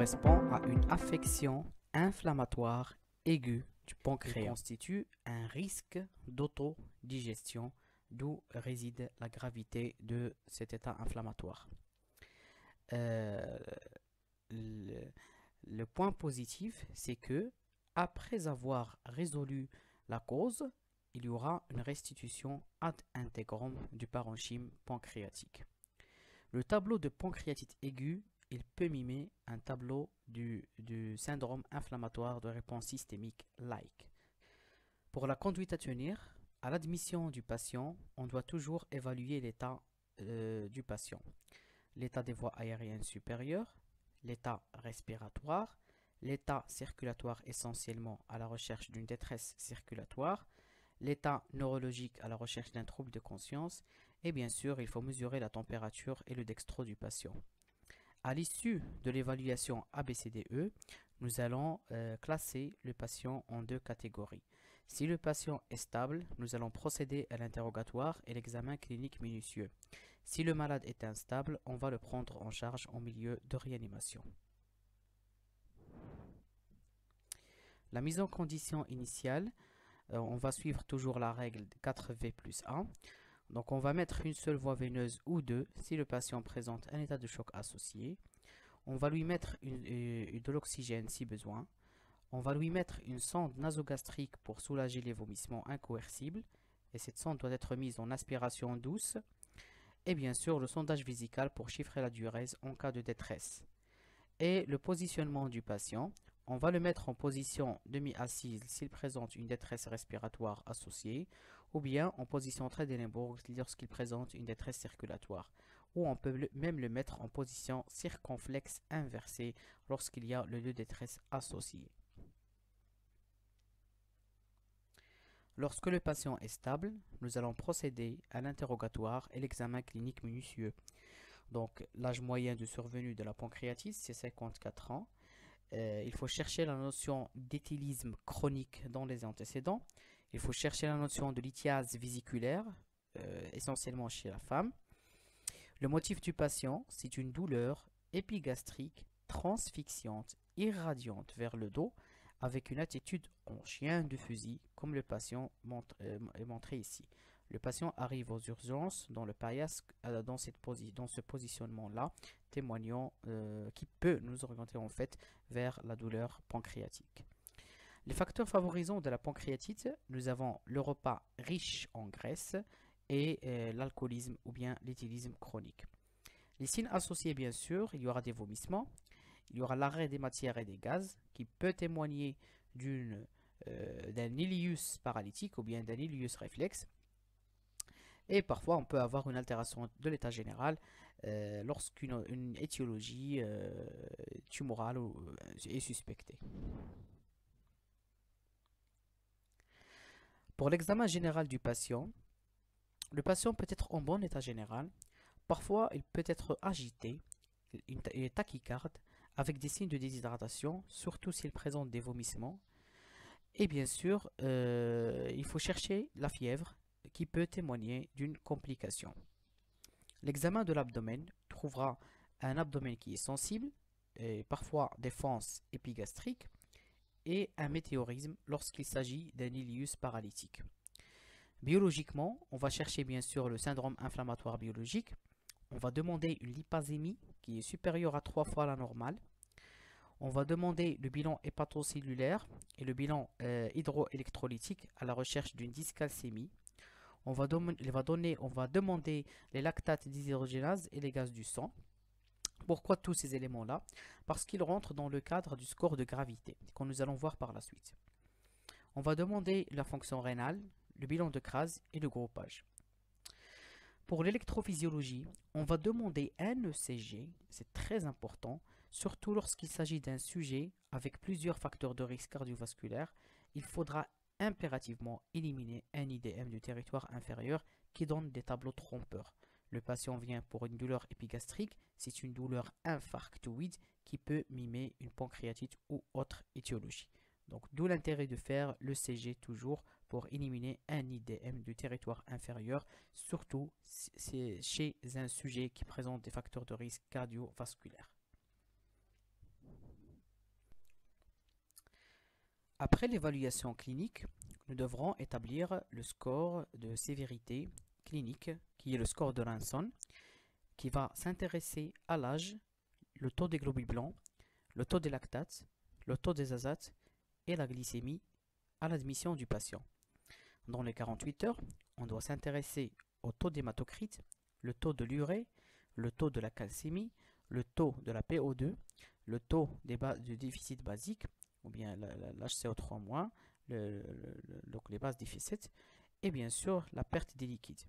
correspond à une affection inflammatoire aiguë du pancréas et constitue un risque d'autodigestion, d'où réside la gravité de cet état inflammatoire. Euh, le, le point positif, c'est que après avoir résolu la cause, il y aura une restitution ad integrum du parenchyme pancréatique. Le tableau de pancréatite aiguë, il peut mimer un tableau du syndrome inflammatoire de réponse systémique like. Pour la conduite à tenir, à l'admission du patient, on doit toujours évaluer l'état du patient. L'état des voies aériennes supérieures, l'état respiratoire, l'état circulatoire essentiellement à la recherche d'une détresse circulatoire, l'état neurologique à la recherche d'un trouble de conscience, et bien sûr, il faut mesurer la température et le dextro du patient. À l'issue de l'évaluation ABCDE, nous allons classer le patient en deux catégories. Si le patient est stable, nous allons procéder à l'interrogatoire et l'examen clinique minutieux. Si le malade est instable, on va le prendre en charge en milieu de réanimation. La mise en condition initiale, on va suivre toujours la règle 4V plus 1. Donc on va mettre une seule voie veineuse ou deux si le patient présente un état de choc associé. On va lui mettre de l'oxygène si besoin. On va lui mettre une sonde nasogastrique pour soulager les vomissements incoercibles. Et cette sonde doit être mise en aspiration douce. Et bien sûr le sondage vésical pour chiffrer la diurèse en cas de détresse. Et le positionnement du patient. On va le mettre en position demi-assise s'il présente une détresse respiratoire associée, ou bien en position Trendelenburg lorsqu'il présente une détresse circulatoire, ou on peut même le mettre en position circonflexe inversée lorsqu'il y a le lieu de détresse associé. Lorsque le patient est stable, nous allons procéder à l'interrogatoire et l'examen clinique minutieux. Donc l'âge moyen de survenue de la pancréatite, c'est 54 ans. Il faut chercher la notion d'éthylisme chronique dans les antécédents. Il faut chercher la notion de lithiase vésiculaire, essentiellement chez la femme. Le motif du patient, c'est une douleur épigastrique transfixiante, irradiante vers le dos, avec une attitude en chien de fusil, comme le patient est montré ici. Le patient arrive aux urgences dans le paillasse dans ce positionnement-là, témoignant qui peut nous orienter en fait vers la douleur pancréatique. Les facteurs favorisants de la pancréatite, nous avons le repas riche en graisse et l'alcoolisme ou bien l'éthylisme chronique. Les signes associés, bien sûr, il y aura des vomissements, il y aura l'arrêt des matières et des gaz qui peut témoigner d'un ileus paralytique ou bien d'un ileus réflexe. Et parfois, on peut avoir une altération de l'état général lorsqu'une étiologie tumorale est suspectée. Pour l'examen général du patient, le patient peut être en bon état général. Parfois, il peut être agité, il est tachycarde, avec des signes de déshydratation, surtout s'il présente des vomissements. Et bien sûr, il faut chercher la fièvre qui peut témoigner d'une complication. L'examen de l'abdomen trouvera un abdomen qui est sensible, et parfois des fentes épigastriques, et un météorisme lorsqu'il s'agit d'un ileus paralytique. Biologiquement, on va chercher bien sûr le syndrome inflammatoire biologique. On va demander une lipasémie qui est supérieure à 3 fois la normale. On va demander le bilan hépatocellulaire et le bilan hydroélectrolytique à la recherche d'une dyscalcémie. On va demander les lactates deshydrogénases et les gaz du sang. Pourquoi tous ces éléments-là? Parce qu'ils rentrent dans le cadre du score de gravité, que nous allons voir par la suite. On va demander la fonction rénale, le bilan de Kras et le groupage. Pour l'électrophysiologie, on va demander un ECG, c'est très important, surtout lorsqu'il s'agit d'un sujet avec plusieurs facteurs de risque cardiovasculaire. Il faudra impérativement éliminer un IDM du territoire inférieur qui donne des tableaux trompeurs. Le patient vient pour une douleur épigastrique, c'est une douleur infarctoïde qui peut mimer une pancréatite ou autre étiologie. Donc d'où l'intérêt de faire le CG toujours pour éliminer un IDM du territoire inférieur, surtout chez un sujet qui présente des facteurs de risque cardiovasculaire. Après l'évaluation clinique, nous devrons établir le score de sévérité clinique, qui est le score de Ranson, qui va s'intéresser à l'âge, le taux des globules blancs, le taux des lactates, le taux des azates et la glycémie à l'admission du patient. Dans les 48 heures, on doit s'intéresser au taux d'hématocrite, le taux de l'urée, le taux de la calcémie, le taux de la PO2, le taux du déficit basique, ou bien l'HCO3-, donc les bases déficit, et bien sûr la perte des liquides.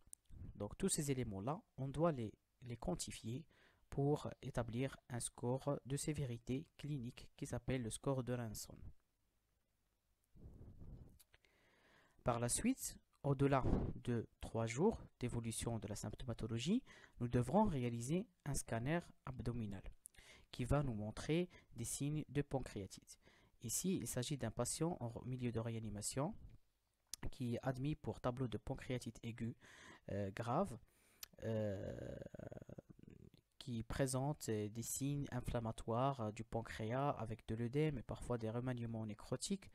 Donc tous ces éléments-là, on doit les quantifier pour établir un score de sévérité clinique qui s'appelle le score de Ranson. Par la suite, au-delà de 3 jours d'évolution de la symptomatologie, nous devrons réaliser un scanner abdominal qui va nous montrer des signes de pancréatite. Ici, il s'agit d'un patient en milieu de réanimation qui est admis pour tableau de pancréatite aiguë grave, qui présente des signes inflammatoires du pancréas avec de l'œdème et parfois des remaniements nécrotiques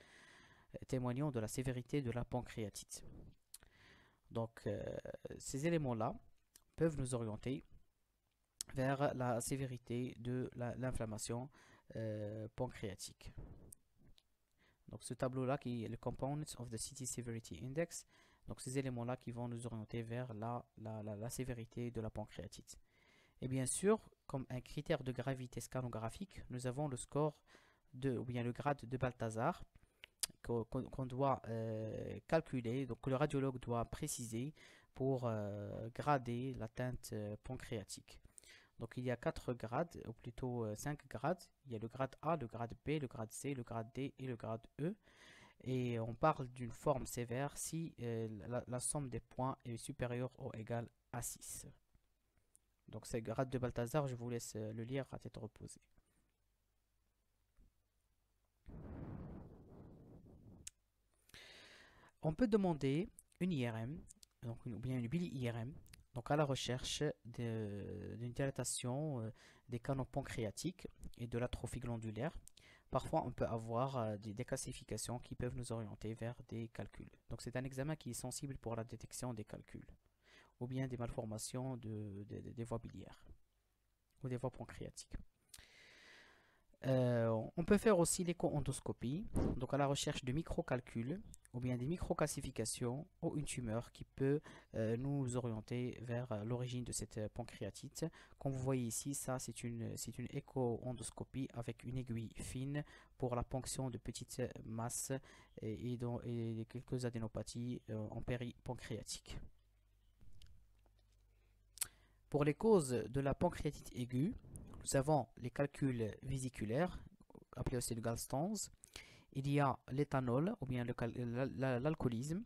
témoignant de la sévérité de la pancréatite. Donc, ces éléments-là peuvent nous orienter vers la sévérité de l'inflammation pancréatique. Donc, ce tableau-là qui est le Components of the CT Severity Index, donc ces éléments-là qui vont nous orienter vers la sévérité de la pancréatite. Et bien sûr, comme un critère de gravité scanographique, nous avons le score ou bien le grade de Balthazar qu'on doit calculer, donc que le radiologue doit préciser pour grader l'atteinte pancréatique. Donc il y a 4 grades, ou plutôt 5 grades. Il y a le grade A, le grade B, le grade C, le grade D et le grade E. Et on parle d'une forme sévère si la somme des points est supérieure ou égale à 6. Donc c'est le grade de Balthazar, je vous laisse le lire à tête reposée. On peut demander une IRM, donc ou bien une bili-IRM, donc à la recherche d'une dilatation des canaux pancréatiques et de l'atrophie glandulaire. Parfois, on peut avoir des calcifications qui peuvent nous orienter vers des calculs. Donc c'est un examen qui est sensible pour la détection des calculs ou bien des malformations des voies biliaires ou des voies pancréatiques. On peut faire aussi l'écho-endoscopie, donc à la recherche de microcalculs ou bien des microcalcifications ou une tumeur qui peut nous orienter vers l'origine de cette pancréatite. Comme vous voyez ici, ça c'est une écho-endoscopie avec une aiguille fine pour la ponction de petites masses et quelques adénopathies en péripancréatique. Pour les causes de la pancréatite aiguë, nous avons les calculs vésiculaires, appelés aussi le gallstones. Il y a l'éthanol, ou bien l'alcoolisme.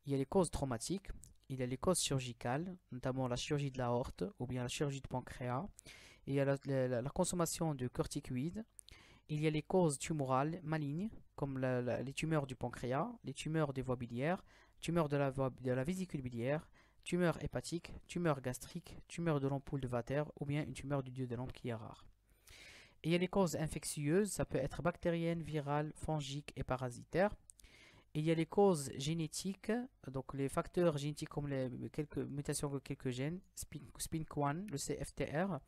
Il y a les causes traumatiques. Il y a les causes chirurgicales, notamment la chirurgie de l'aorte, ou bien la chirurgie de pancréas. Il y a la consommation de corticoïdes. Il y a les causes tumorales malignes, comme les tumeurs du pancréas, les tumeurs des voies biliaires, tumeurs de la vésicule biliaire, tumeur hépatique, tumeur gastrique, tumeur de l'ampoule de Vater ou bien une tumeur du duodénum qui est rare. Et il y a les causes infectieuses, ça peut être bactérienne, virale, fongique et parasitaire. Et il y a les causes génétiques, donc les facteurs génétiques comme les quelques mutations de quelques gènes, SPINK1, le CFTR,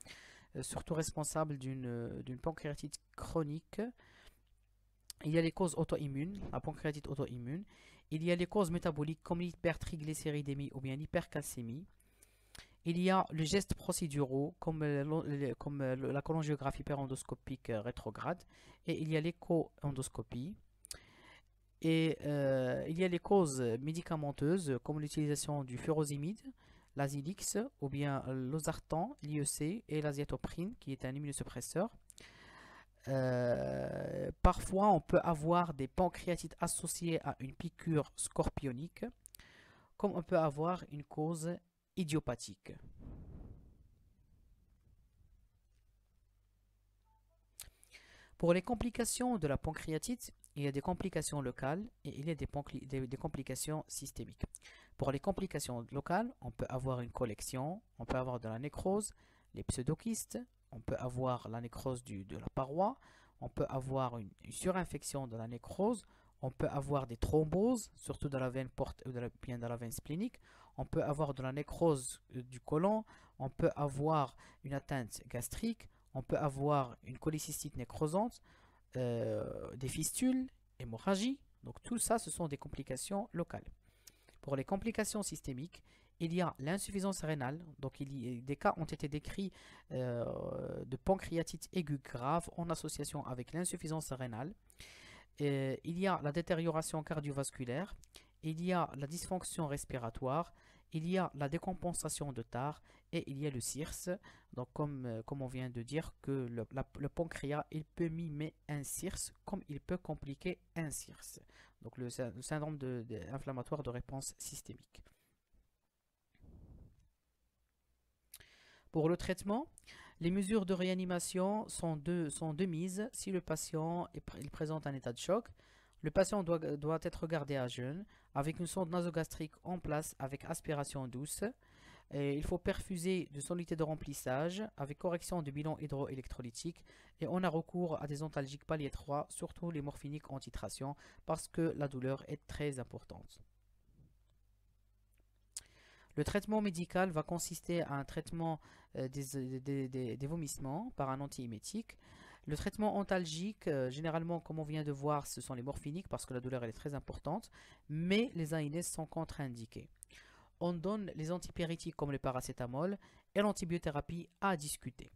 surtout responsable d'une pancréatite chronique. Il y a les causes auto-immunes, la pancréatite auto-immune. Il y a les causes métaboliques comme l'hypertriglycéridémie ou bien l'hypercalcémie. Il y a les gestes procéduraux comme la cholangiographie hyperendoscopique rétrograde. Et il y a l'écho-endoscopie. Et il y a les causes médicamenteuses comme l'utilisation du furosémide, l'azilix ou bien l'osartan, l'IEC et l'aziatoprine qui est un immunosuppresseur. Parfois, on peut avoir des pancréatites associées à une piqûre scorpionique, comme on peut avoir une cause idiopathique. Pour les complications de la pancréatite, il y a des complications locales et il y a des complications systémiques. Pour les complications locales, on peut avoir une collection, on peut avoir de la nécrose, les pseudokystes, on peut avoir la nécrose de la paroi, on peut avoir une surinfection de la nécrose On peut avoir des thromboses, surtout dans la veine porte ou bien dans la veine splénique. On peut avoir de la nécrose du côlon. On peut avoir une atteinte gastrique. On peut avoir une cholécystite nécrosante, des fistules, hémorragie. Donc tout ça, ce sont des complications locales. Pour les complications systémiques, il y a l'insuffisance rénale. Donc des cas ont été décrits de pancréatite aiguë grave en association avec l'insuffisance rénale. Il y a la détérioration cardiovasculaire, il y a la dysfonction respiratoire, il y a la décompensation de tare et il y a le CIRS. Donc comme on vient de dire que le pancréas, il peut mimer un CIRS comme il peut compliquer un CIRS. Donc le syndrome inflammatoire de réponse systémique. Pour le traitement, les mesures de réanimation sont de mise si le patient il présente un état de choc. Le patient doit être gardé à jeun avec une sonde nasogastrique en place avec aspiration douce. Et il faut perfuser de soluté de remplissage avec correction du bilan hydroélectrolytique et on a recours à des antalgiques palier 3, surtout les morphiniques en titration parce que la douleur est très importante. Le traitement médical va consister à un traitement des vomissements par un antiémétique. Le traitement antalgique, généralement, comme on vient de voir, ce sont les morphiniques parce que la douleur elle est très importante, mais les ANS sont contre-indiqués. On donne les antipyrétiques comme le paracétamol et l'antibiothérapie à discuter.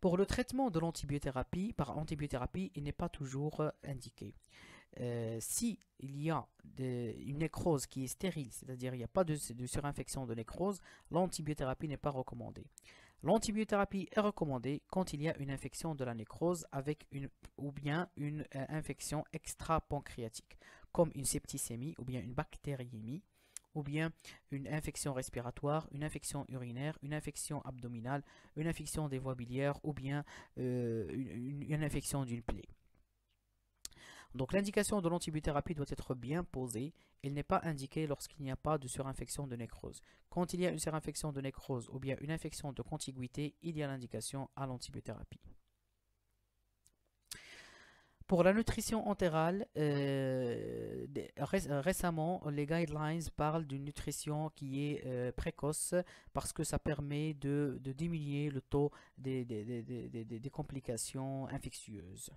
Pour le traitement de l'antibiothérapie, par antibiothérapie, il n'est pas toujours indiqué. Si il y a une nécrose qui est stérile, c'est-à-dire il n'y a pas de surinfection de nécrose, l'antibiothérapie n'est pas recommandée. L'antibiothérapie est recommandée quand il y a une infection de la nécrose ou bien une infection extra-pancréatique, comme une septicémie ou bien une bactériémie, ou bien une infection respiratoire, une infection urinaire, une infection abdominale, une infection des voies biliaires ou bien une infection d'une plaie. Donc l'indication de l'antibiothérapie doit être bien posée. Il n'est pas indiqué lorsqu'il n'y a pas de surinfection de nécrose. Quand il y a une surinfection de nécrose ou bien une infection de contiguïté, il y a l'indication à l'antibiothérapie. Pour la nutrition entérale, récemment, les guidelines parlent d'une nutrition qui est précoce parce que ça permet de diminuer le taux des complications infectieuses.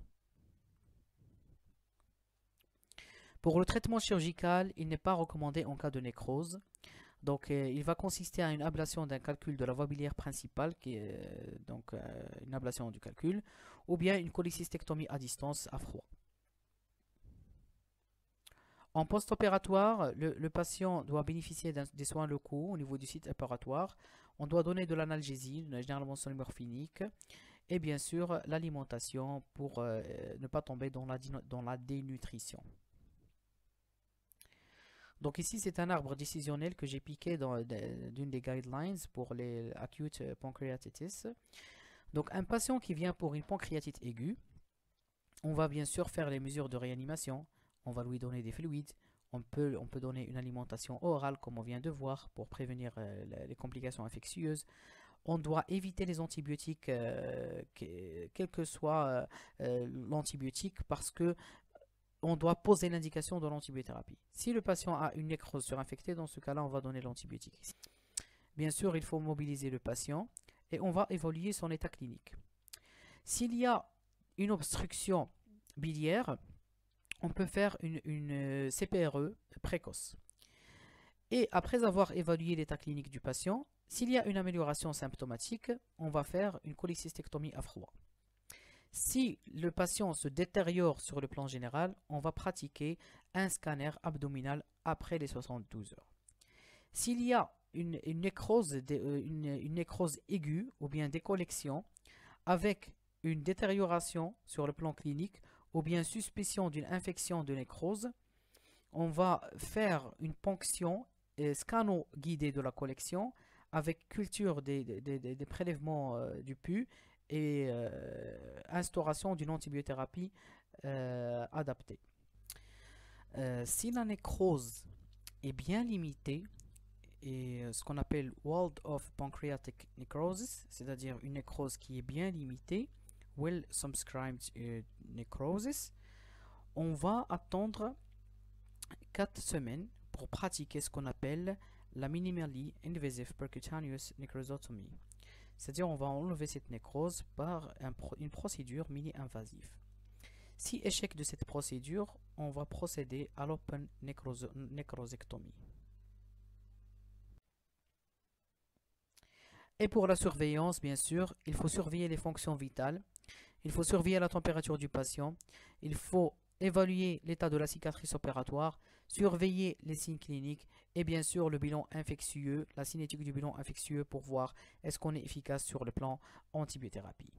Pour le traitement chirurgical, il n'est pas recommandé en cas de nécrose. Donc, il va consister à une ablation d'un calcul de la voie biliaire principale, qui est une ablation du calcul, ou bien une cholécystectomie à distance à froid. En post-opératoire, le patient doit bénéficier des soins locaux au niveau du site opératoire. On doit donner de l'analgésie, généralement morphinique, et bien sûr l'alimentation pour ne pas tomber dans la dénutrition. Donc ici, c'est un arbre décisionnel que j'ai piqué d'une des guidelines pour les acute pancreatitis. Donc un patient qui vient pour une pancréatite aiguë, on va bien sûr faire les mesures de réanimation. On va lui donner des fluides. On peut donner une alimentation orale comme on vient de voir pour prévenir les complications infectieuses. On doit éviter les antibiotiques, quel que soit l'antibiotique, parce que on doit poser l'indication de l'antibiothérapie. Si le patient a une nécrose surinfectée, dans ce cas-là, on va donner l'antibiotique. Bien sûr, il faut mobiliser le patient et on va évaluer son état clinique. S'il y a une obstruction biliaire, on peut faire une CPRE précoce. Et après avoir évalué l'état clinique du patient, s'il y a une amélioration symptomatique, on va faire une cholécystectomie à froid. Si le patient se détériore sur le plan général, on va pratiquer un scanner abdominal après les 72 heures. S'il y a une nécrose aiguë ou bien décollection avec une détérioration sur le plan clinique ou bien suspicion d'une infection de nécrose, on va faire une ponction scano-guidée de la collection avec culture des prélèvements du pus et instauration d'une antibiothérapie adaptée. Si la nécrose est bien limitée, et ce qu'on appelle walled off pancreatic necrosis, c'est-à-dire une nécrose qui est bien limitée, well subscribed necrosis, on va attendre 4 semaines pour pratiquer ce qu'on appelle la minimally invasive percutaneous necrosotomy. C'est-à-dire on va enlever cette nécrose par une procédure mini-invasive. Si échec de cette procédure, on va procéder à l'open nécrosectomie. Et pour la surveillance, bien sûr, il faut surveiller les fonctions vitales, il faut surveiller la température du patient, il faut évaluer l'état de la cicatrice opératoire, surveiller les signes cliniques et bien sûr le bilan infectieux, la cinétique du bilan infectieux pour voir est-ce qu'on est efficace sur le plan antibiothérapie.